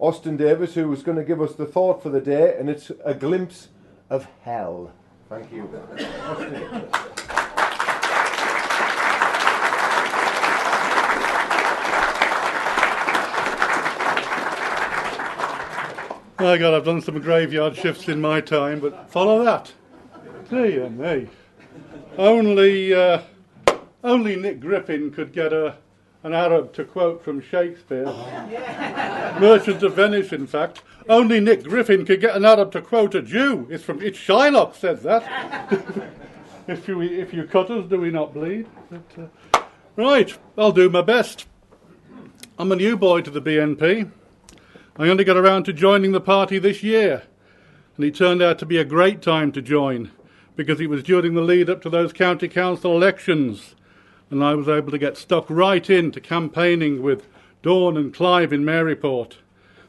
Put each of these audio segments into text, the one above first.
Austen Davies, who is going to give us the thought for the day, and it's a glimpse of hell. Thank you. Austin. Oh God, I've done some graveyard shifts in my time, but follow that. Dear me. Only Nick Griffin could get an Arab to quote from Shakespeare. Merchant of Venice, in fact. Only Nick Griffin could get an Arab to quote a Jew. It's Shylock says that. If you cut us, do we not bleed? But, right, I'll do my best. I'm a new boy to the BNP. I only got around to joining the party this year, and it turned out to be a great time to join, because it was during the lead up to those county council elections, and I was able to get stuck right into campaigning with Dawn and Clive in Maryport.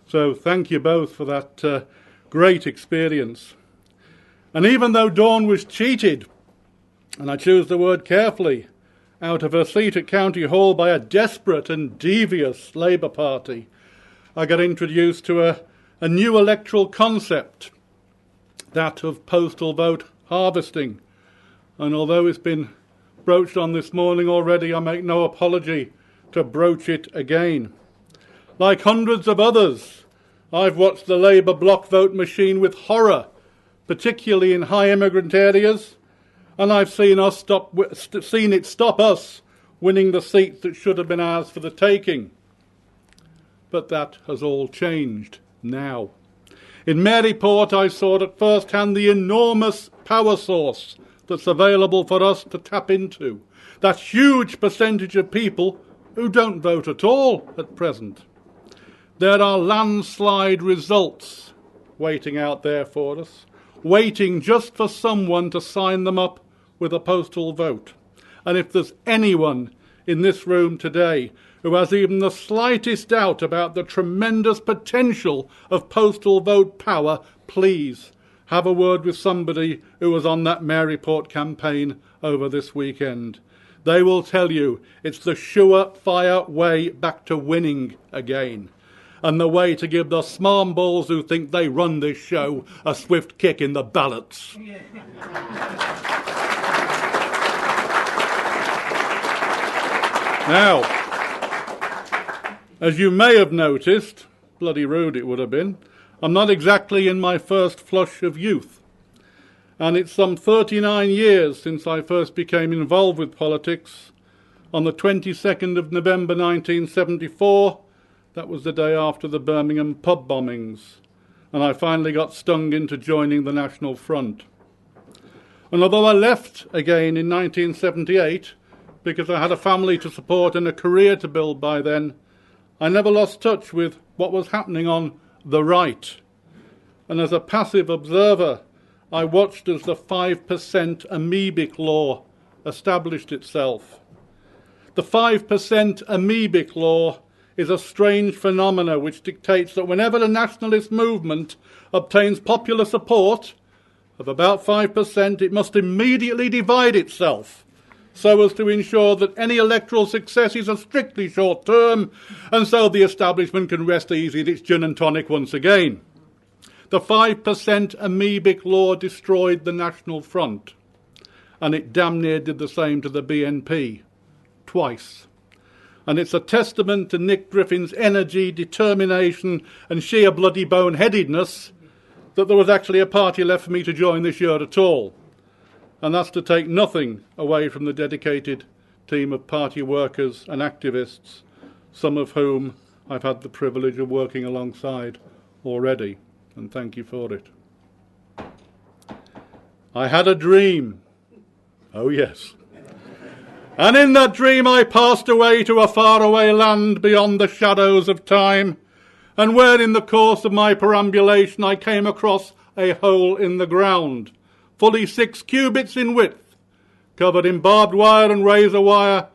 So thank you both for that great experience. And even though Dawn was cheated, and I choose the word carefully, out of her seat at County Hall by a desperate and devious Labour Party, I got introduced to a new electoral concept, that of postal vote harvesting. And although it's been broached on this morning already, I make no apology to broach it again. Like hundreds of others, I've watched the Labour block vote machine with horror, particularly in high immigrant areas, and I've seen it stop us winning the seats that should have been ours for the taking. But that has all changed now. In Maryport, I saw at first hand the enormous power source that's available for us to tap into. That huge percentage of people who don't vote at all at present. There are landslide results waiting out there for us, waiting just for someone to sign them up with a postal vote. And if there's anyone in this room today who has even the slightest doubt about the tremendous potential of postal vote power, please have a word with somebody who was on that Maryport campaign over this weekend. They will tell you it's the surefire way back to winning again, and the way to give the smarmballs who think they run this show a swift kick in the ballots. Now, as you may have noticed, bloody rude it would have been, I'm not exactly in my first flush of youth. And it's some 39 years since I first became involved with politics. On the 22nd of November 1974, that was the day after the Birmingham pub bombings, and I finally got stung into joining the National Front. And although I left again in 1978, because I had a family to support and a career to build by then, I never lost touch with what was happening on the right. And as a passive observer, I watched as the 5% amoebic law established itself. The 5% amoebic law is a strange phenomena which dictates that whenever a nationalist movement obtains popular support of about 5%, it must immediately divide itself, so as to ensure that any electoral successes are strictly short-term, and so the establishment can rest easy at its gin and tonic once again. The 5% amoebic law destroyed the National Front, and it damn near did the same to the BNP, twice. And it's a testament to Nick Griffin's energy, determination, and sheer bloody boneheadedness that there was actually a party left for me to join this year at all. And that's to take nothing away from the dedicated team of party workers and activists, some of whom I've had the privilege of working alongside already, and thank you for it. I had a dream. Oh yes. And in that dream I passed away to a faraway land beyond the shadows of time, and where in the course of my perambulation I came across a hole in the ground, fully 6 cubits in width, covered in barbed wire and razor wire,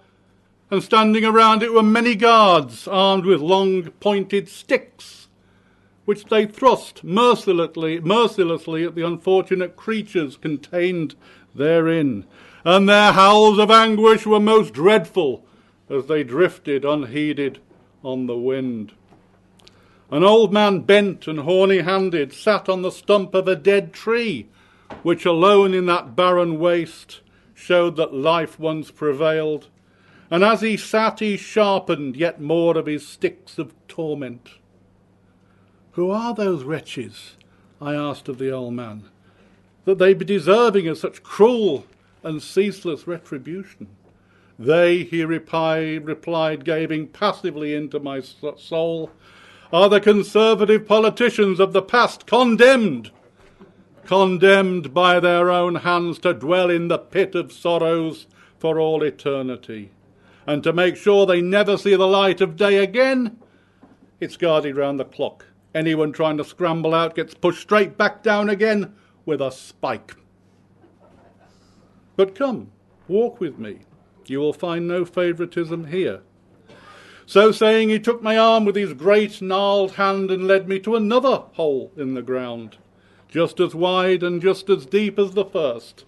and standing around it were many guards armed with long pointed sticks, which they thrust mercilessly at the unfortunate creatures contained therein, and their howls of anguish were most dreadful as they drifted unheeded on the wind. An old man bent and horny-handed sat on the stump of a dead tree, which alone in that barren waste showed that life once prevailed. And as he sat, he sharpened yet more of his sticks of torment. "Who are those wretches," I asked of the old man, "that they be deserving of such cruel and ceaseless retribution?" "They," he replied, gazing passively into my soul, "are the Conservative politicians of the past, condemned by their own hands to dwell in the pit of sorrows for all eternity. And to make sure they never see the light of day again, it's guarded round the clock. Anyone trying to scramble out gets pushed straight back down again with a spike. But come, walk with me. You will find no favouritism here." So saying, he took my arm with his great gnarled hand and led me to another hole in the ground, just as wide and just as deep as the first,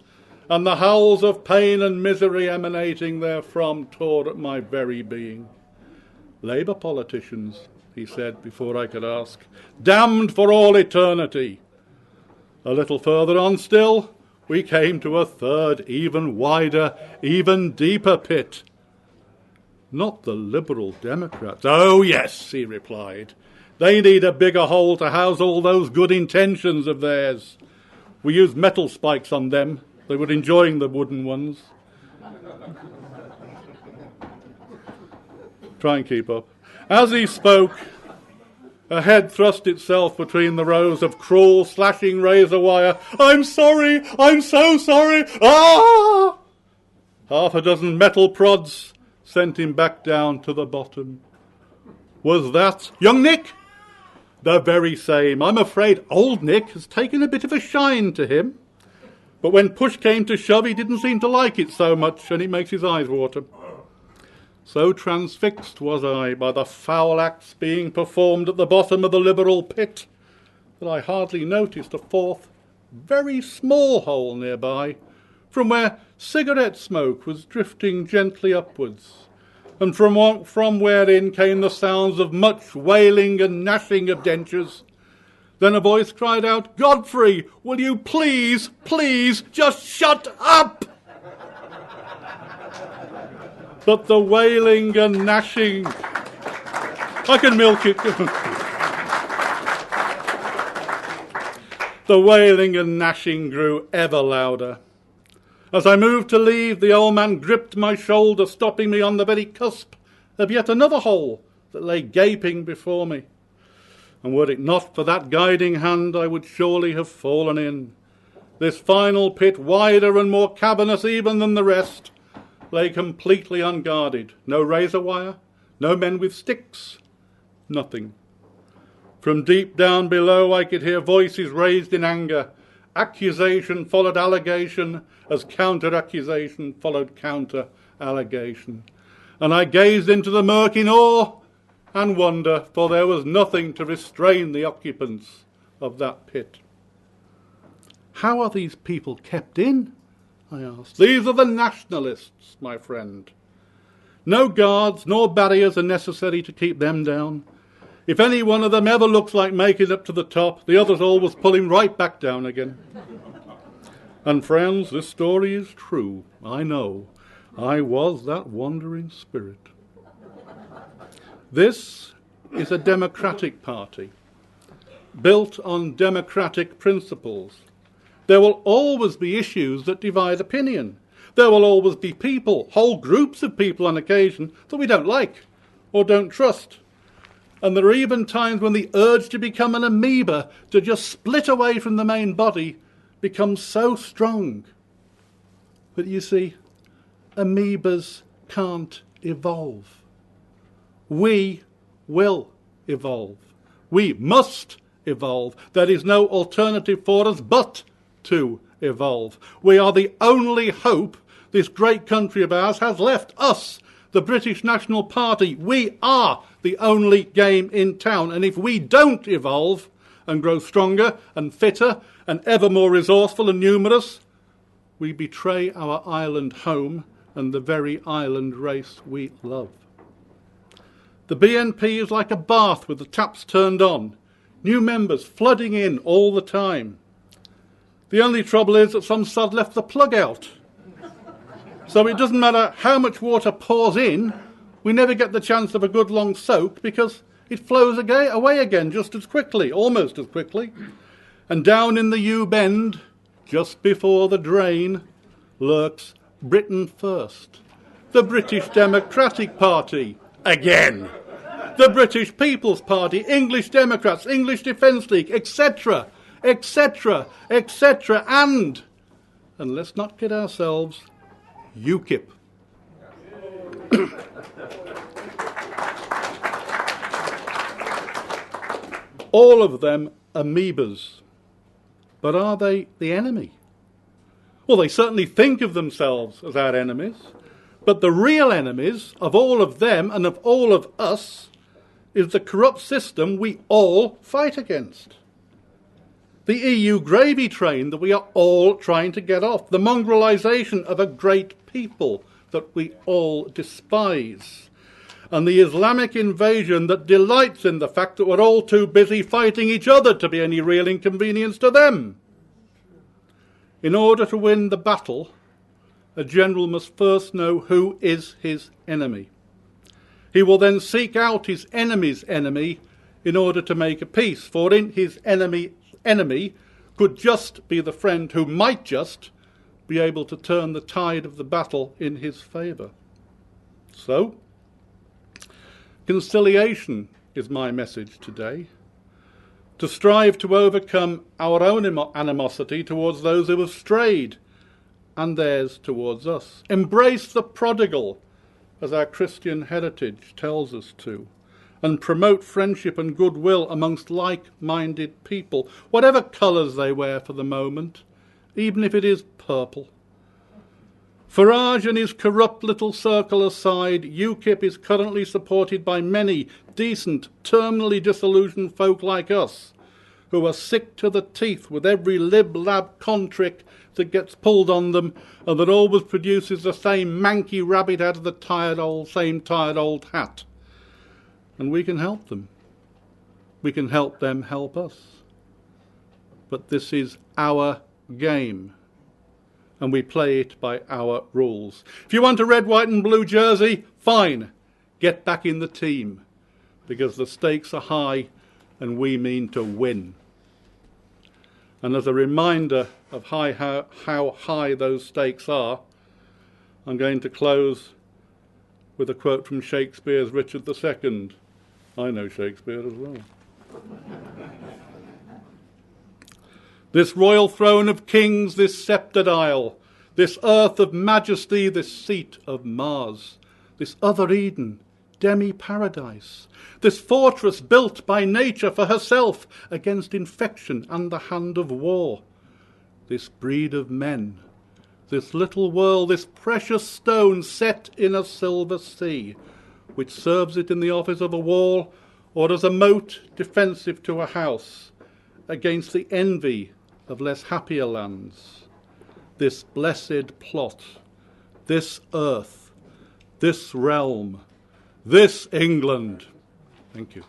and the howls of pain and misery emanating therefrom tore at my very being. "Labour politicians," he said before I could ask, "damned for all eternity." A little further on still, we came to a third, even wider, even deeper pit. "Not the Liberal Democrats." "Oh yes," he replied. "They need a bigger hole to house all those good intentions of theirs. We used metal spikes on them. They were enjoying the wooden ones." Try and keep up. As he spoke, a head thrust itself between the rows of cruel, slashing razor wire. "I'm sorry! I'm so sorry! Ah!" Half a dozen metal prods sent him back down to the bottom. "Was that young Nick?" "The very same. I'm afraid old Nick has taken a bit of a shine to him. But when push came to shove, he didn't seem to like it so much, and it makes his eyes water." So transfixed was I by the foul acts being performed at the bottom of the Liberal pit that I hardly noticed a fourth, very small hole nearby, from where cigarette smoke was drifting gently upwards, and from wherein came the sounds of much wailing and gnashing of dentures. Then a voice cried out, "Godfrey, will you please, just shut up?" But the wailing and gnashing... I can milk it. The wailing and gnashing grew ever louder. As I moved to leave, the old man gripped my shoulder, stopping me on the very cusp of yet another hole that lay gaping before me. And were it not for that guiding hand, I would surely have fallen in. This final pit, wider and more cavernous even than the rest, lay completely unguarded. No razor wire, no men with sticks, nothing. From deep down below I could hear voices raised in anger. Accusation followed allegation, as counter-accusation followed counter-allegation. And I gazed into the murk in awe and wonder, for there was nothing to restrain the occupants of that pit. "How are these people kept in?" I asked. "These are the nationalists, my friend. No guards nor barriers are necessary to keep them down. If any one of them ever looks like making up to the top, the others always pull him right back down again. And friends, this story is true. I know. I was that wandering spirit. This is a democratic party, built on democratic principles. There will always be issues that divide opinion. There will always be people, whole groups of people on occasion, that we don't like or don't trust. And there are even times when the urge to become an amoeba, to just split away from the main body, becomes so strong. But you see, amoebas can't evolve. We will evolve. We must evolve. There is no alternative for us but to evolve. We are the only hope this great country of ours has left. Us, the British National Party, we are the only game in town. And if we don't evolve and grow stronger and fitter and ever more resourceful and numerous, we betray our island home and the very island race we love. The BNP is like a bath with the taps turned on, new members flooding in all the time. The only trouble is that some sod left the plug out. So it doesn't matter how much water pours in, we never get the chance of a good long soak because it flows away again just as quickly, almost as quickly. And down in the U-bend, just before the drain, lurks Britain First, the British Democratic Party, again, the British People's Party, English Democrats, English Defence League, etc., etc., etc., and let's not kid ourselves, UKIP. All of them amoebas. But are they the enemy? Well, they certainly think of themselves as our enemies, but the real enemies of all of them and of all of us is the corrupt system we all fight against. The EU gravy train that we are all trying to get off, the mongrelization of a great people that we all despise, and the Islamic invasion that delights in the fact that we're all too busy fighting each other to be any real inconvenience to them. In order to win the battle, a general must first know who is his enemy. He will then seek out his enemy's enemy in order to make a peace, for in his enemy could just be the friend who might just be able to turn the tide of the battle in his favour. So, conciliation is my message today. To strive to overcome our own animosity towards those who have strayed, and theirs towards us. Embrace the prodigal, as our Christian heritage tells us to, and promote friendship and goodwill amongst like-minded people, whatever colours they wear for the moment, even if it is purple. Farage and his corrupt little circle aside, UKIP is currently supported by many decent, terminally disillusioned folk like us, who are sick to the teeth with every lib-lab contrick that gets pulled on them and that always produces the same manky rabbit out of the same tired old hat. And we can help them. We can help them help us. But this is our game, and we play it by our rules. If you want a red, white and blue jersey, fine. Get back in the team, because the stakes are high and we mean to win. And as a reminder of how high those stakes are, I'm going to close with a quote from Shakespeare's Richard II. I know Shakespeare as well. This royal throne of kings, this sceptred isle, this earth of majesty, this seat of Mars, this other Eden, demi-paradise, this fortress built by nature for herself against infection and the hand of war, this breed of men, this little world, this precious stone set in a silver sea, which serves it in the office of a wall or as a moat defensive to a house against the envy of less happier lands. This blessed plot, this earth, this realm, this England. Thank you.